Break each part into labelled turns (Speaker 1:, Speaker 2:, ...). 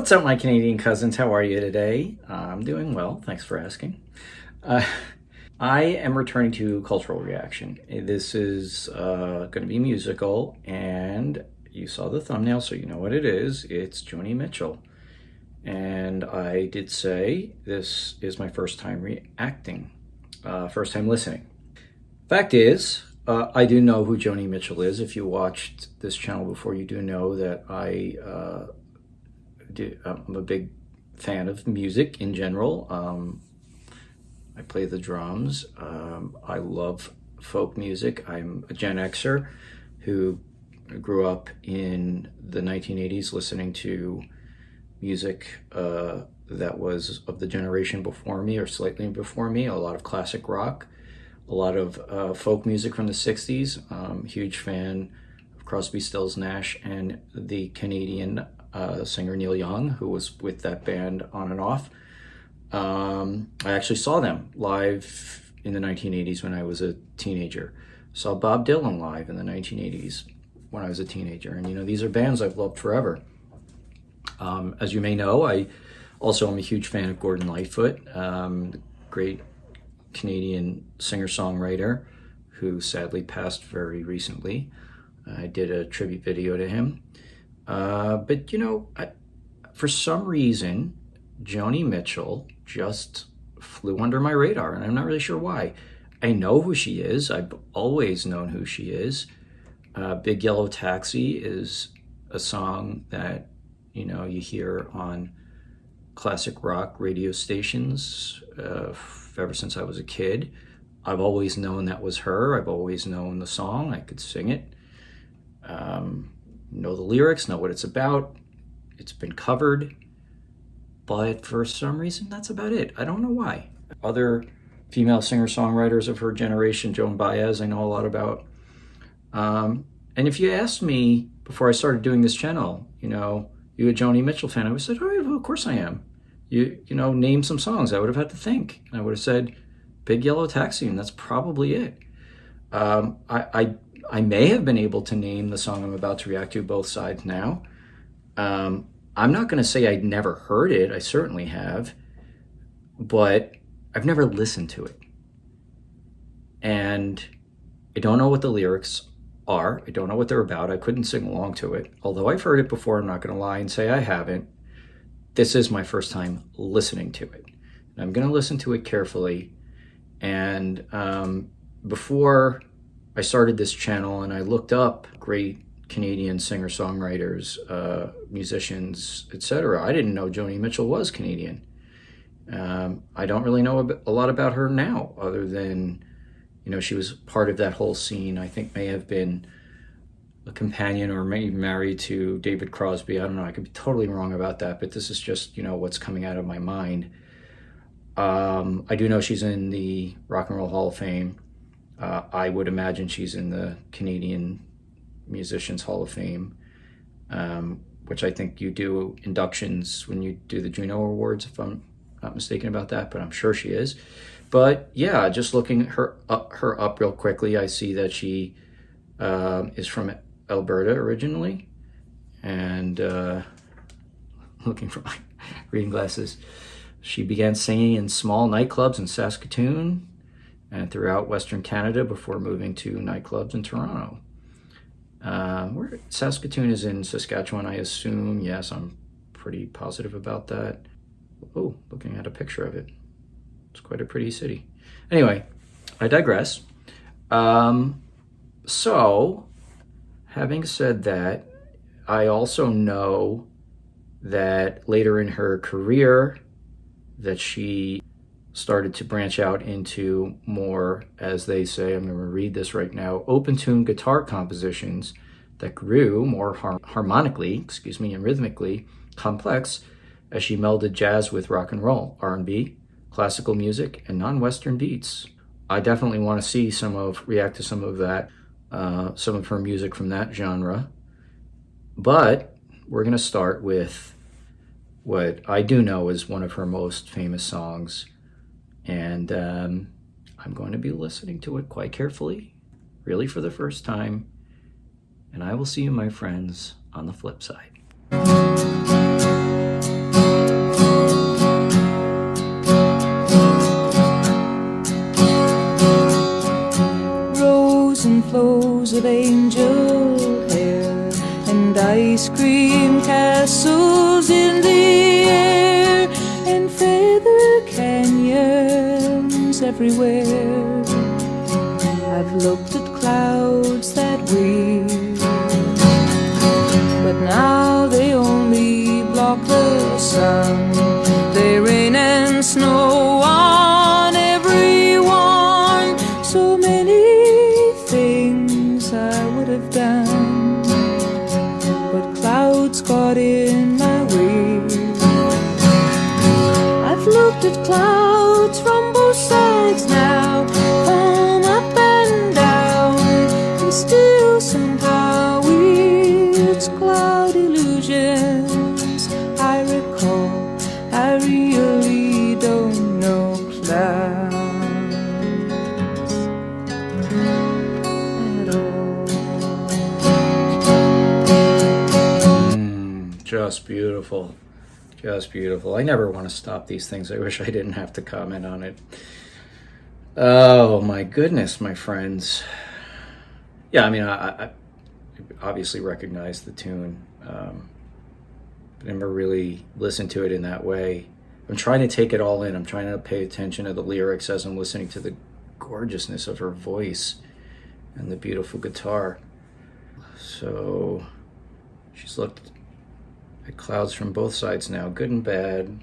Speaker 1: What's up, my Canadian cousins? How are you today? I'm doing well. Thanks for asking. Uh, I am returning to Cultural Reaction. This is going to be musical, and you saw the thumbnail, so you know what it is. It's Joni Mitchell. And I did say this is my first time reacting, first time listening. Fact is, I do know who Joni Mitchell is. If you watched this channel before, you do know that I'm a big fan of music in general. I play the drums. I love folk music. I'm a Gen Xer who grew up in the 1980s listening to music that was of the generation before me or slightly before me. A lot of classic rock, a lot of folk music from the 60s. Huge fan of Crosby, Stills, Nash, and the Canadian singer Neil Young, who was with that band on and off. I actually saw them live in the 1980s when I was a teenager. Saw Bob Dylan live in the 1980s when I was a teenager. And, you know, these are bands I've loved forever. As you may know, I also am a huge fan of Gordon Lightfoot, great Canadian singer-songwriter who sadly passed very recently. I did a tribute video to him. But, you know, for some reason, Joni Mitchell just flew under my radar, and I'm not really sure why. I know who she is. I've always known who she is. Big Yellow Taxi is a song that, you know, you hear on classic rock radio stations ever since I was a kid. I've always known that was her. I've always known the song. I could sing it. Know the lyrics, know what it's about. It's been covered. But for some reason, that's about it. I don't know why. Other female singer-songwriters of her generation, Joan Baez, I know a lot about. And if you asked me before I started doing this channel, you know, you a Joni Mitchell fan? I would have said, oh, well, of course I am. You know, name some songs. I would have had to think. And I would have said Big Yellow Taxi, and that's probably it. I may have been able to name the song I'm about to react to, Both Sides Now. I'm not going to say I'd never heard it. I certainly have. But I've never listened to it. And I don't know what the lyrics are. I don't know what they're about. I couldn't sing along to it. Although I've heard it before, I'm not going to lie and say I haven't. This is my first time listening to it. And I'm going to listen to it carefully. And before I started this channel and I looked up great Canadian singer-songwriters, musicians, etc., I didn't know Joni Mitchell was Canadian. I don't really know a lot about her now, other than, you know, she was part of that whole scene. I think may have been a companion or maybe married to David Crosby. I don't know. I could be totally wrong about that, but this is just, you know, what's coming out of my mind. I do know she's in the Rock and Roll Hall of Fame. I would imagine she's in the Canadian Musicians Hall of Fame, which I think you do inductions when you do the Juno Awards, if I'm not mistaken about that, but I'm sure she is. But yeah, just looking her up real quickly, I see that she is from Alberta originally, and looking for my reading glasses, she began singing in small nightclubs in Saskatoon and throughout Western Canada before moving to nightclubs in Toronto. Where Saskatoon is in Saskatchewan, I assume. Yes, I'm pretty positive about that. Oh, looking at a picture of it. It's quite a pretty city. Anyway, I digress. So, having said that, I also know that later in her career that she started to branch out into more, as they say, I'm going to read this right now, open tune guitar compositions that grew more harmonically, and rhythmically complex as she melded jazz with rock and roll, R&B, classical music, and non-Western beats. I definitely want to react to some of that, some of her music from that genre. But we're going to start with what I do know is one of her most famous songs. And I'm going to be listening to it quite carefully, really for the first time. And I will see you, my friends, on the flip side.
Speaker 2: ice cream castles in the air, and feather canyons everywhere. I've looked at clouds that way, but now they only block the sun. They rain and snow on everyone. So many things I would have done, but clouds got in my way. I've looked at clouds from both sides now, from up and down, and still somehow it's cloud illusions I recall. I really don't know clouds at all.
Speaker 1: Just beautiful. Just beautiful. I never want to stop these things. I wish I didn't have to comment on it. Oh my goodness, my friends. Yeah, I mean, I obviously recognize the tune. But never really listened to it in that way. I'm trying to take it all in. I'm trying to pay attention to the lyrics as I'm listening to the gorgeousness of her voice and the beautiful guitar. So she's looked at clouds from both sides now, good and bad.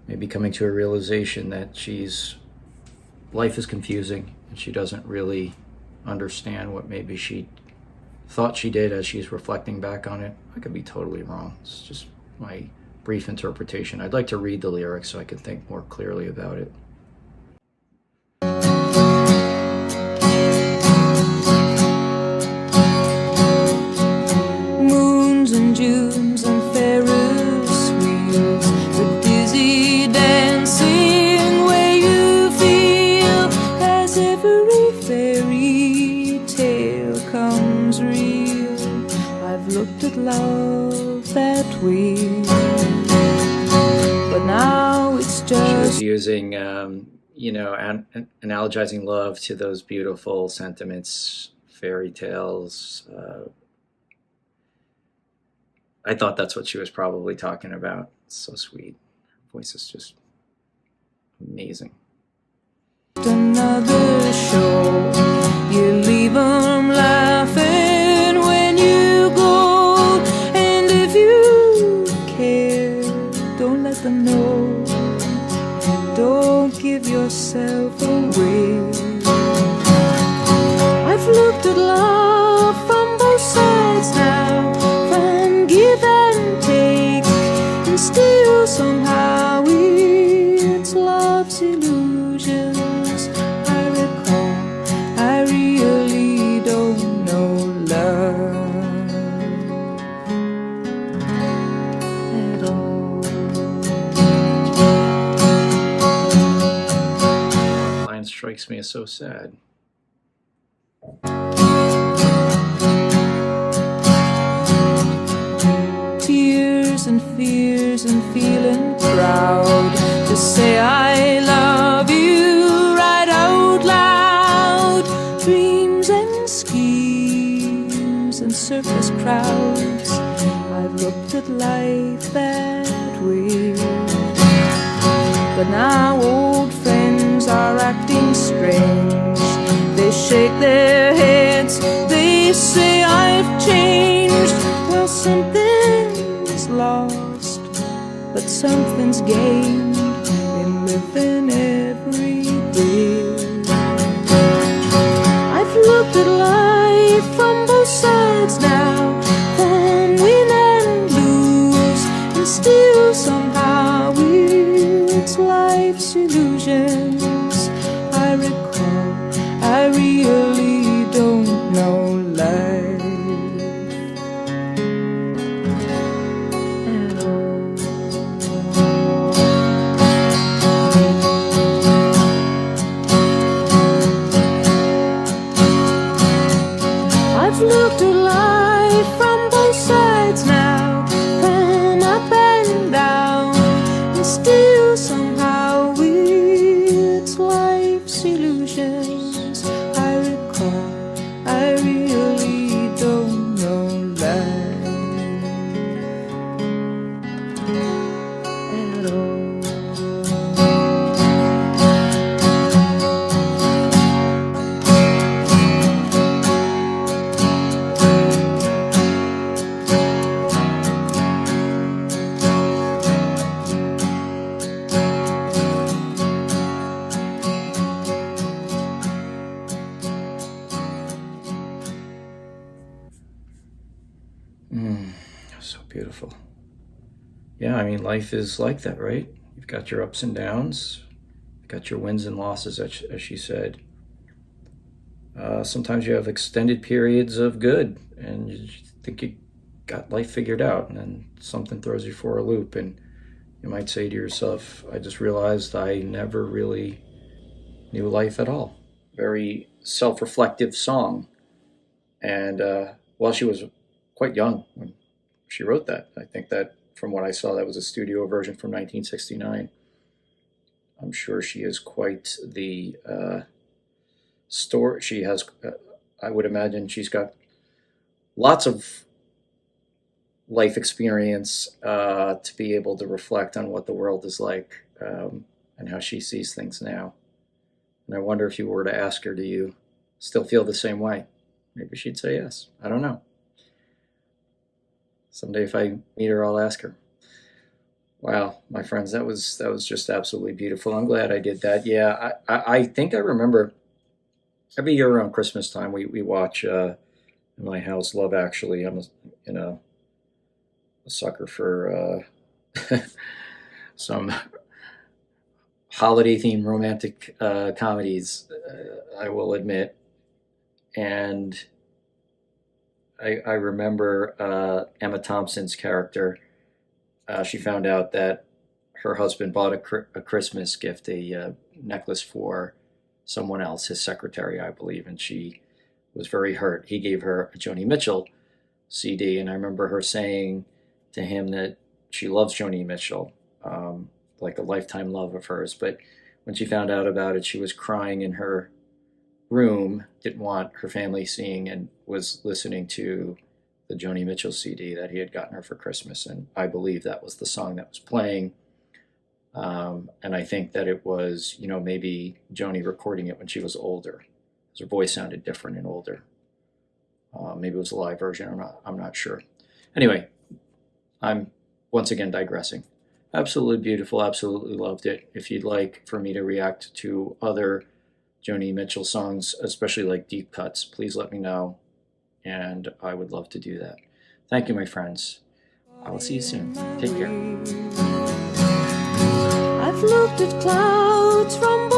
Speaker 1: Maybe coming to a realization that life is confusing and she doesn't really understand what maybe she thought she did as she's reflecting back on it. I could be totally wrong. It's just my brief interpretation. I'd like to read the lyrics so I can think more clearly about it.
Speaker 2: Moons and Junes and Ferris wheels, the dizzy dancing way you feel as every fairy tale comes real. I've looked at love that way, but now it's just...
Speaker 1: She was using, analogizing love to those beautiful sentiments, fairy tales. I thought that's what she was probably talking about. It's so sweet. Her voice is just amazing.
Speaker 2: Another show, you leave them laughing when you go, and if you care, don't let them know. Don't give yourself away. I've looked at love from both sides now, from give and take, and still somehow it's love's illusions I recall. I really don't know love at all.
Speaker 1: Line strikes me as so sad.
Speaker 2: Tears and fears and feeling proud to say I love you right out loud. Dreams and schemes and circus crowds, I've looked at life that way, but now old friends are acting strange. They shake their heads, they say I've changed. Well, something's lost, but something's gained in living every day. I've looked at life from both sides now, from win and lose, and still somehow it's life's illusions I recall. I really don't know life at all. I've looked at life from both sides now, from up and down, and still somehow it's life's illusions I recall.
Speaker 1: So beautiful. Yeah, I mean, life is like that, right? You've got your ups and downs, you've got your wins and losses, as she said. Sometimes you have extended periods of good, and you think you got life figured out, and then something throws you for a loop, and you might say to yourself, I just realized I never really knew life at all. Very self reflective song. And while she was quite young when she wrote that, I think that from what I saw, that was a studio version from 1969. I'm sure she is quite the story. She has, I would imagine, she's got lots of life experience to be able to reflect on what the world is like and how she sees things now. And I wonder if you were to ask her, do you still feel the same way? Maybe she'd say yes. I don't know. Someday if I meet her, I'll ask her. Wow, my friends, that was just absolutely beautiful. I'm glad I did that. Yeah, I think I remember every year around Christmas time we watch in my house Love Actually. I'm a sucker for some holiday themed romantic comedies. I will admit, and I remember Emma Thompson's character. She found out that her husband bought a Christmas gift, a necklace for someone else, his secretary, I believe, and she was very hurt. He gave her a Joni Mitchell CD, and I remember her saying to him that she loves Joni Mitchell, like a lifetime love of hers. But when she found out about it, she was crying in her room, didn't want her family seeing, and was listening to the Joni Mitchell CD that he had gotten her for Christmas. And I believe that was the song that was playing. And I think that it was, maybe Joni recording it when she was older. Her voice sounded different and older. Maybe it was a live version. I'm not sure. Anyway, I'm once again digressing. Absolutely beautiful. Absolutely loved it. If you'd like for me to react to other Joni Mitchell songs, especially like deep cuts, please let me know, and I would love to do that. Thank you, my friends. I will see you soon. Take care.
Speaker 2: I've looked at clouds from